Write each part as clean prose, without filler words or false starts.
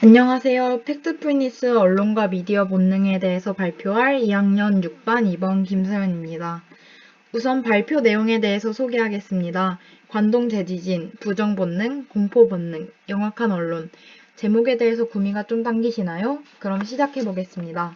안녕하세요. 팩트프니스 언론과 미디어 본능에 대해서 발표할 2학년 6반 2번 김서연입니다. 우선 발표 내용에 대해서 소개하겠습니다. 관동 대지진, 부정본능, 공포본능, 영악한 언론. 제목에 대해서 구미가 좀 당기시나요? 그럼 시작해보겠습니다.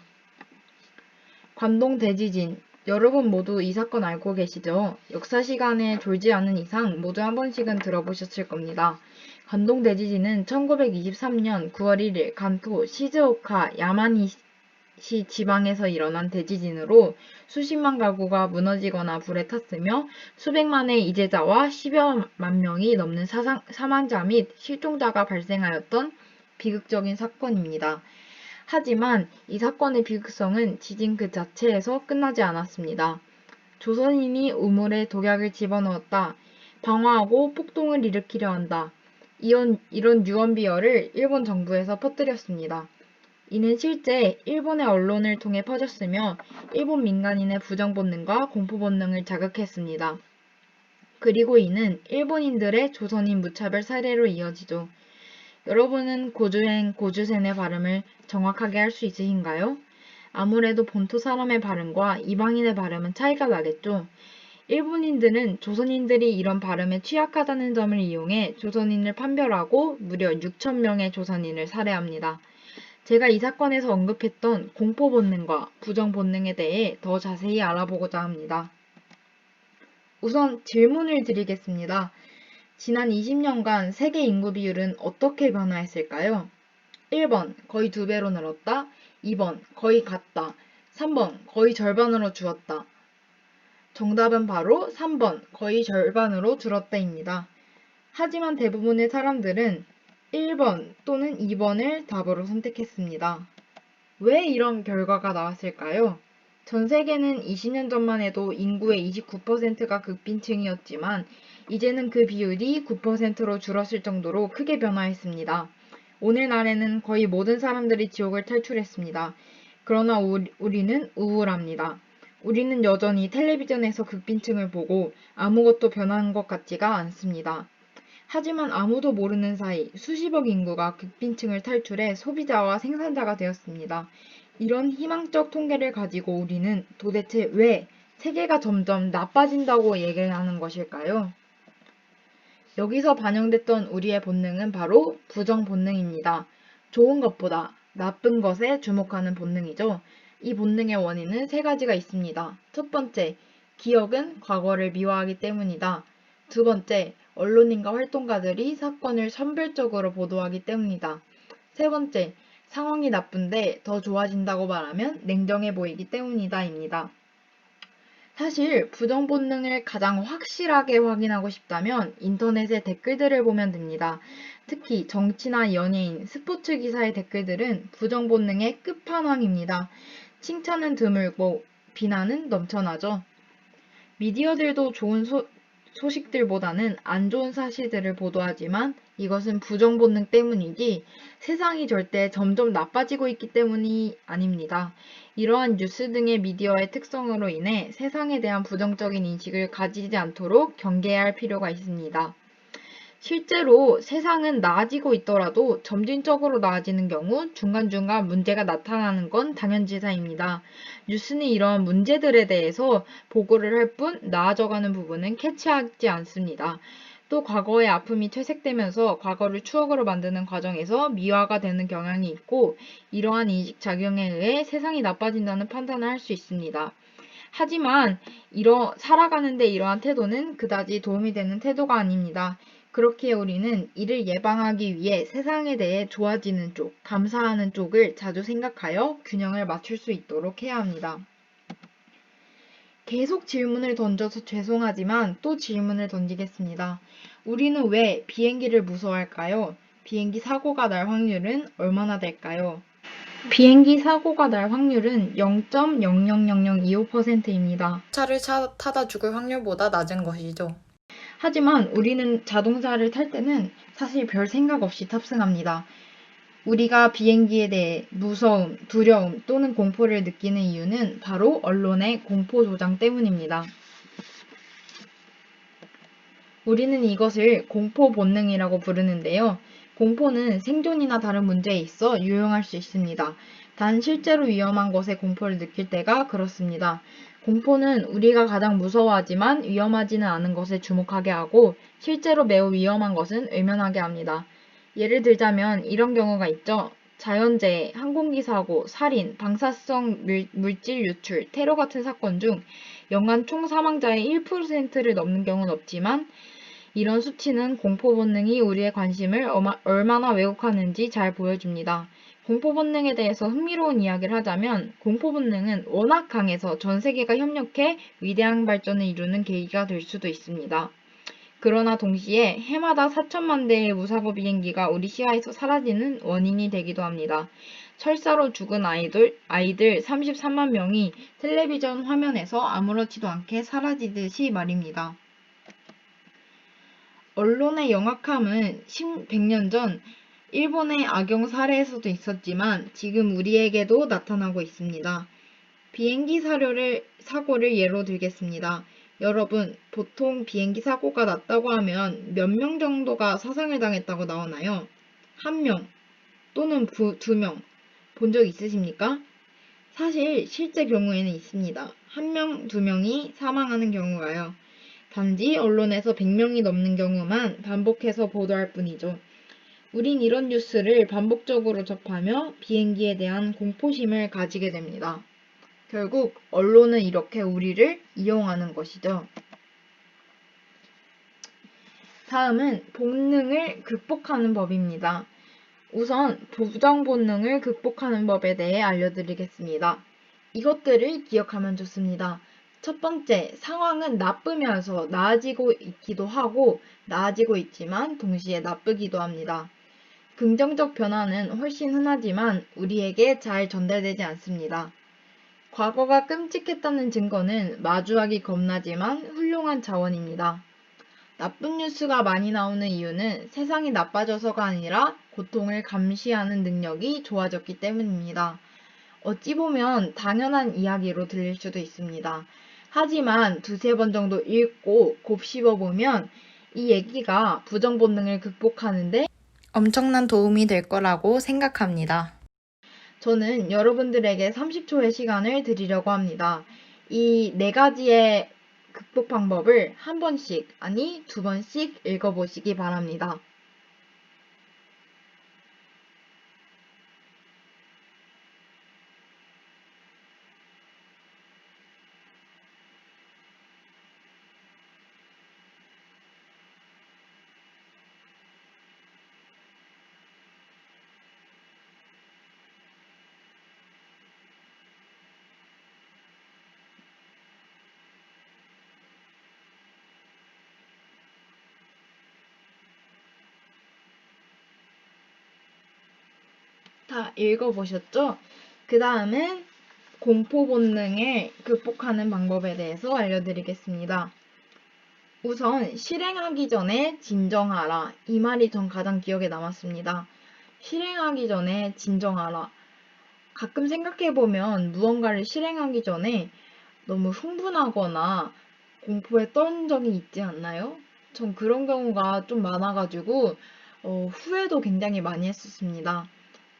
관동 대지진. 여러분 모두 이 사건 알고 계시죠? 역사 시간에 졸지 않은 이상 모두 한 번씩은 들어보셨을 겁니다. 관동 대지진은 1923년 9월 1일 간토 시즈오카 야마니시 지방에서 일어난 대지진으로 수십만 가구가 무너지거나 불에 탔으며 수백만의 이재자와 10여만 명이 넘는 사망자 및 실종자가 발생하였던 비극적인 사건입니다. 하지만 이 사건의 비극성은 지진 그 자체에서 끝나지 않았습니다. 조선인이 우물에 독약을 집어넣었다. 방화하고 폭동을 일으키려 한다. 이런 유언비어를 일본 정부에서 퍼뜨렸습니다. 이는 실제 일본의 언론을 통해 퍼졌으며 일본 민간인의 부정본능과 공포본능을 자극했습니다. 그리고 이는 일본인들의 조선인 무차별 사례로 이어지죠. 여러분은 고주행, 고주센의 발음을 정확하게 할 수 있으신가요? 아무래도 본토 사람의 발음과 이방인의 발음은 차이가 나겠죠. 일본인들은 조선인들이 이런 발음에 취약하다는 점을 이용해 조선인을 판별하고 무려 6,000명의 조선인을 살해합니다. 제가 이 사건에서 언급했던 공포 본능과 부정 본능에 대해 더 자세히 알아보고자 합니다. 우선 질문을 드리겠습니다. 지난 20년간 세계 인구 비율은 어떻게 변화했을까요? 1번 거의 2배로 늘었다. 2번 거의 같다. 3번 거의 절반으로 줄었다. 정답은 바로 3번 거의 절반으로 줄었다입니다. 하지만 대부분의 사람들은 1번 또는 2번을 답으로 선택했습니다. 왜 이런 결과가 나왔을까요? 전 세계는 20년 전만 해도 인구의 29%가 극빈층이었지만 이제는 그 비율이 9%로 줄었을 정도로 크게 변화했습니다. 오늘날에는 거의 모든 사람들이 지옥을 탈출했습니다. 그러나 우리는 우울합니다. 우리는 여전히 텔레비전에서 극빈층을 보고 아무것도 변한 것 같지가 않습니다. 하지만 아무도 모르는 사이 수십억 인구가 극빈층을 탈출해 소비자와 생산자가 되었습니다. 이런 희망적 통계를 가지고 우리는 도대체 왜 세계가 점점 나빠진다고 얘기하는 것일까요? 여기서 반영됐던 우리의 본능은 바로 부정 본능입니다. 좋은 것보다 나쁜 것에 주목하는 본능이죠. 이 본능의 원인은 세 가지가 있습니다. 첫 번째, 기억은 과거를 미화하기 때문이다. 두 번째, 언론인과 활동가들이 사건을 선별적으로 보도하기 때문이다. 세 번째, 상황이 나쁜데 더 좋아진다고 말하면 냉정해 보이기 때문이다입니다. 사실 부정 본능을 가장 확실하게 확인하고 싶다면 인터넷의 댓글들을 보면 됩니다. 특히 정치나 연예인, 스포츠 기사의 댓글들은 부정 본능의 끝판왕입니다. 칭찬은 드물고 비난은 넘쳐나죠. 미디어들도 좋은 소식들보다는 안 좋은 사실들을 보도하지만 이것은 부정 본능 때문이지 세상이 절대 점점 나빠지고 있기 때문이 아닙니다. 이러한 뉴스 등의 미디어의 특성으로 인해 세상에 대한 부정적인 인식을 가지지 않도록 경계해야 할 필요가 있습니다. 실제로 세상은 나아지고 있더라도 점진적으로 나아지는 경우 중간중간 문제가 나타나는 건 당연지사입니다. 뉴스는 이러한 문제들에 대해서 보고를 할 뿐 나아져가는 부분은 캐치하지 않습니다. 또 과거의 아픔이 퇴색되면서 과거를 추억으로 만드는 과정에서 미화가 되는 경향이 있고 이러한 인식작용에 의해 세상이 나빠진다는 판단을 할 수 있습니다. 하지만 살아가는데 이러한 태도는 그다지 도움이 되는 태도가 아닙니다. 그렇기에 우리는 이를 예방하기 위해 세상에 대해 좋아지는 쪽, 감사하는 쪽을 자주 생각하여 균형을 맞출 수 있도록 해야 합니다. 계속 질문을 던져서 죄송하지만 또 질문을 던지겠습니다. 우리는 왜 비행기를 무서워할까요? 비행기 사고가 날 확률은 얼마나 될까요? 비행기 사고가 날 확률은 0.000025%입니다. 차를 타다 죽을 확률보다 낮은 것이죠. 하지만 우리는 자동차를 탈 때는 사실 별 생각 없이 탑승합니다. 우리가 비행기에 대해 무서움, 두려움 또는 공포를 느끼는 이유는 바로 언론의 공포 조장 때문입니다. 우리는 이것을 공포 본능이라고 부르는데요. 공포는 생존이나 다른 문제에 있어 유용할 수 있습니다. 단 실제로 위험한 것에 공포를 느낄 때가 그렇습니다. 공포는 우리가 가장 무서워하지만 위험하지는 않은 것에 주목하게 하고 실제로 매우 위험한 것은 외면하게 합니다. 예를 들자면 이런 경우가 있죠. 자연재해, 항공기 사고, 살인, 방사성 물질 유출, 테러 같은 사건 중 연간 총 사망자의 1%를 넘는 경우는 없지만 이런 수치는 공포 본능이 우리의 관심을 얼마나 왜곡하는지 잘 보여줍니다. 공포 본능에 대해서 흥미로운 이야기를 하자면 공포 본능은 워낙 강해서 전 세계가 협력해 위대한 발전을 이루는 계기가 될 수도 있습니다. 그러나 동시에 해마다 4천만 대의 무사고 비행기가 우리 시야에서 사라지는 원인이 되기도 합니다. 철사로 죽은 아이들 33만 명이 텔레비전 화면에서 아무렇지도 않게 사라지듯이 말입니다. 언론의 영악함은 100년 전 일본의 악용 사례에서도 있었지만 지금 우리에게도 나타나고 있습니다. 비행기 사고를 예로 들겠습니다. 여러분, 보통 비행기 사고가 났다고 하면 몇 명 정도가 사상을 당했다고 나오나요? 1명 또는 2명 본 적 있으십니까? 사실 실제 경우에는 있습니다. 1명, 2명이 사망하는 경우가요. 단지 언론에서 100명이 넘는 경우만 반복해서 보도할 뿐이죠. 우린 이런 뉴스를 반복적으로 접하며 비행기에 대한 공포심을 가지게 됩니다. 결국 언론은 이렇게 우리를 이용하는 것이죠. 다음은 본능을 극복하는 법입니다. 우선 부정 본능을 극복하는 법에 대해 알려드리겠습니다. 이것들을 기억하면 좋습니다. 첫 번째, 상황은 나쁘면서 나아지고 있기도 하고 나아지고 있지만 동시에 나쁘기도 합니다. 긍정적 변화는 훨씬 흔하지만 우리에게 잘 전달되지 않습니다. 과거가 끔찍했다는 증거는 마주하기 겁나지만 훌륭한 자원입니다. 나쁜 뉴스가 많이 나오는 이유는 세상이 나빠져서가 아니라 고통을 감시하는 능력이 좋아졌기 때문입니다. 어찌 보면 당연한 이야기로 들릴 수도 있습니다. 하지만 두세 번 정도 읽고 곱씹어보면 이 얘기가 부정 본능을 극복하는데 엄청난 도움이 될 거라고 생각합니다. 저는 여러분들에게 30초의 시간을 드리려고 합니다. 이 4가지의 극복 방법을 한 번씩, 아니 2번씩 읽어보시기 바랍니다. 다 읽어보셨죠? 그 다음은 공포 본능을 극복하는 방법에 대해서 알려드리겠습니다. 우선 실행하기 전에 진정하라. 이 말이 전 가장 기억에 남았습니다. 실행하기 전에 진정하라. 가끔 생각해보면 무언가를 실행하기 전에 너무 흥분하거나 공포에 떨은 적이 있지 않나요? 전 그런 경우가 좀 많아가지고 후회도 굉장히 많이 했었습니다.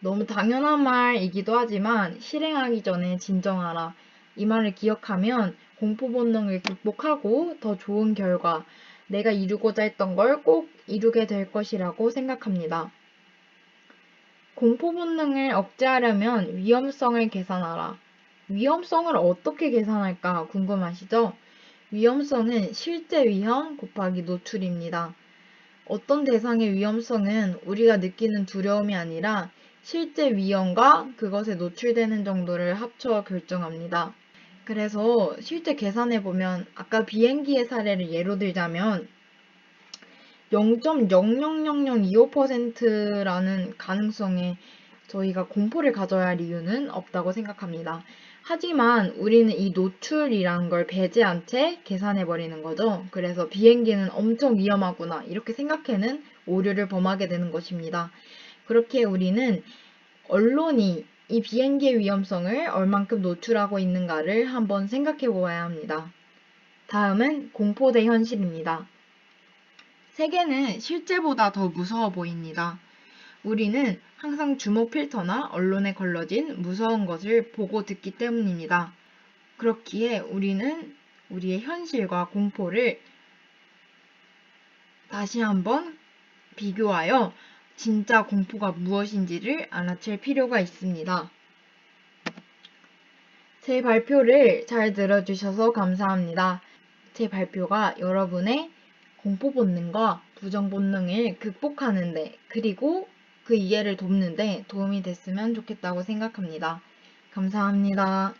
너무 당연한 말이기도 하지만 실행하기 전에 진정하라. 이 말을 기억하면 공포 본능을 극복하고 더 좋은 결과, 내가 이루고자 했던 걸 꼭 이루게 될 것이라고 생각합니다. 공포 본능을 억제하려면 위험성을 계산하라. 위험성을 어떻게 계산할까 궁금하시죠? 위험성은 실제 위험 곱하기 노출입니다. 어떤 대상의 위험성은 우리가 느끼는 두려움이 아니라 실제 위험과 그것에 노출되는 정도를 합쳐 결정합니다. 그래서 실제 계산해보면 아까 비행기의 사례를 예로 들자면 0.00025%라는 가능성에 저희가 공포를 가져야 할 이유는 없다고 생각합니다. 하지만 우리는 이 노출이라는 걸 배제한 채 계산해버리는 거죠. 그래서 비행기는 엄청 위험하구나 이렇게 생각해는 오류를 범하게 되는 것입니다. 그렇게 우리는 언론이 이 비행기의 위험성을 얼만큼 노출하고 있는가를 한번 생각해 보아야 합니다. 다음은 공포 대 현실입니다. 세계는 실제보다 더 무서워 보입니다. 우리는 항상 주목 필터나 언론에 걸러진 무서운 것을 보고 듣기 때문입니다. 그렇기에 우리는 우리의 현실과 공포를 다시 한번 비교하여 진짜 공포가 무엇인지를 알아챌 필요가 있습니다. 제 발표를 잘 들어주셔서 감사합니다. 제 발표가 여러분의 공포 본능과 부정 본능을 극복하는데 그리고 그 이해를 돕는데 도움이 됐으면 좋겠다고 생각합니다. 감사합니다.